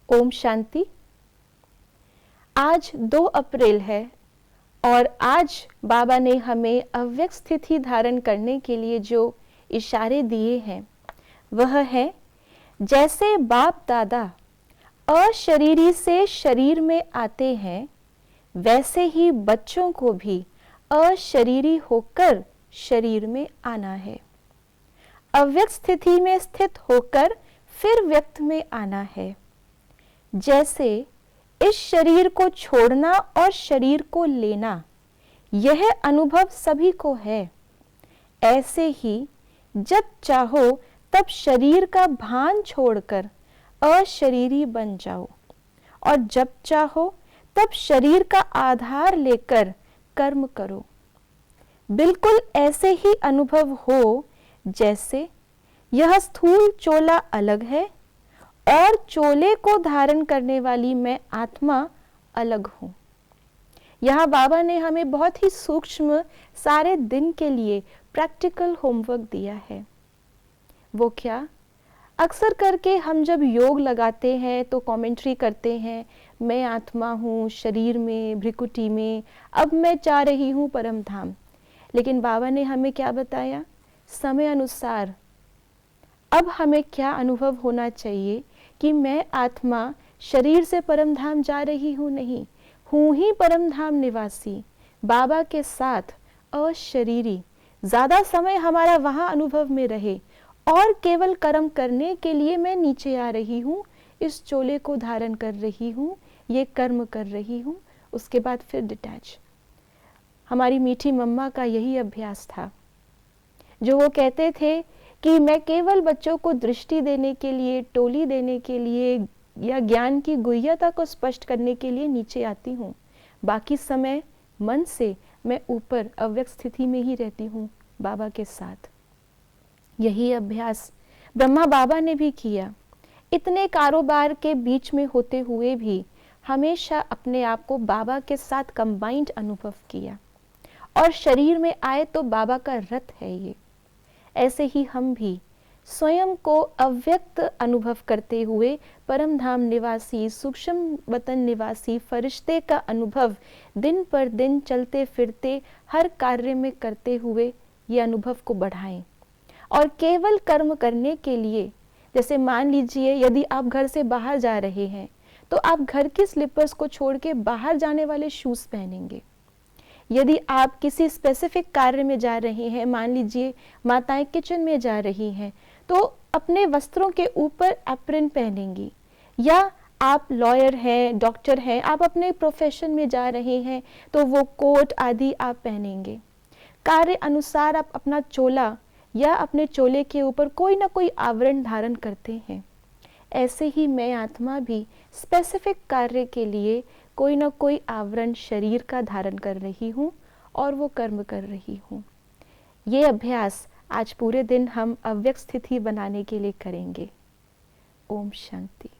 ओम शांति। आज 2 अप्रैल है और आज बाबा ने हमें अव्यक्त स्थिति धारण करने के लिए जो इशारे दिए हैं वह है, जैसे बाप दादा अशरीरी से शरीर में आते हैं वैसे ही बच्चों को भी अशरीरी होकर शरीर में आना है। अव्यक्त स्थिति में स्थित होकर फिर व्यक्त में आना है। जैसे इस शरीर को छोड़ना और शरीर को लेना यह अनुभव सभी को है, ऐसे ही जब चाहो तब शरीर का भान छोड़कर अशरीरी बन जाओ और जब चाहो तब शरीर का आधार लेकर कर्म करो। बिल्कुल ऐसे ही अनुभव हो जैसे यह स्थूल चोला अलग है और चोले को धारण करने वाली मैं आत्मा अलग हूं। यहाँ बाबा ने हमें बहुत ही सूक्ष्म सारे दिन के लिए प्रैक्टिकल होमवर्क दिया है। वो क्या? अक्सर करके हम जब योग लगाते हैं तो कमेंट्री करते हैं, मैं आत्मा हूँ शरीर में, भ्रिकुटी में, अब मैं जा रही हूँ परम धाम। लेकिन बाबा ने हमें क्या बताया? समय अनुसार अब हमें क्या अनुभव होना चाहिए कि मैं आत्मा शरीर से परम धाम जा रही हूँ नहीं, हूँ ही परम धाम निवासी बाबा के साथ अशरीरी। ज़्यादा समय हमारा वहाँ अनुभव में रहे और केवल कर्म करने के लिए मैं नीचे आ रही हूँ, इस चोले को धारण कर रही हूँ, ये कर्म कर रही हूँ, उसके बाद फिर डिटैच। हमारी मीठी मम्मा का यही अभ्यास था, जो वो कहते थे कि मैं केवल बच्चों को दृष्टि देने के लिए, टोली देने के लिए या ज्ञान की गुह्यता को स्पष्ट करने के लिए नीचे आती हूँ, बाकी समय मन से मैं ऊपर अव्यक्त स्थिति में ही रहती हूँ बाबा के साथ। यही अभ्यास ब्रह्मा बाबा ने भी किया। इतने कारोबार के बीच में होते हुए भी हमेशा अपने आप को बाबा के साथ कंबाइंड अनुभव किया और शरीर में आए तो बाबा का रथ है ये। ऐसे ही हम भी स्वयं को अव्यक्त अनुभव करते हुए परम धाम निवासी, सूक्ष्म वतन निवासी फरिश्ते का अनुभव दिन पर दिन चलते फिरते हर कार्य में करते हुए ये अनुभव को बढ़ाएं। और केवल कर्म करने के लिए, जैसे मान लीजिए यदि आप घर से बाहर जा रहे हैं तो आप घर के स्लीपर्स को छोड़ के बाहर जाने वाले शूज पहनेंगे। यदि आप किसी स्पेसिफिक कार्य में जा रहे हैं, मान लीजिए माताएं किचन में जा रही हैं, तो अपने वस्त्रों के ऊपर एप्रन पहनेंगी। या आप लॉयर हैं, डॉक्टर हैं, आप अपने प्रोफेशन में जा रहे हैं तो वो कोट आदि आप पहनेंगे। कार्य अनुसार आप अपना चोला या अपने चोले के ऊपर कोई ना कोई आवरण धारण करते हैं। ऐसे ही मैं आत्मा भी स्पेसिफिक कार्य के लिए कोई ना कोई आवरण शरीर का धारण कर रही हूँ और वो कर्म कर रही हूँ। ये अभ्यास आज पूरे दिन हम अव्यक्त स्थिति बनाने के लिए करेंगे। ओम शांति।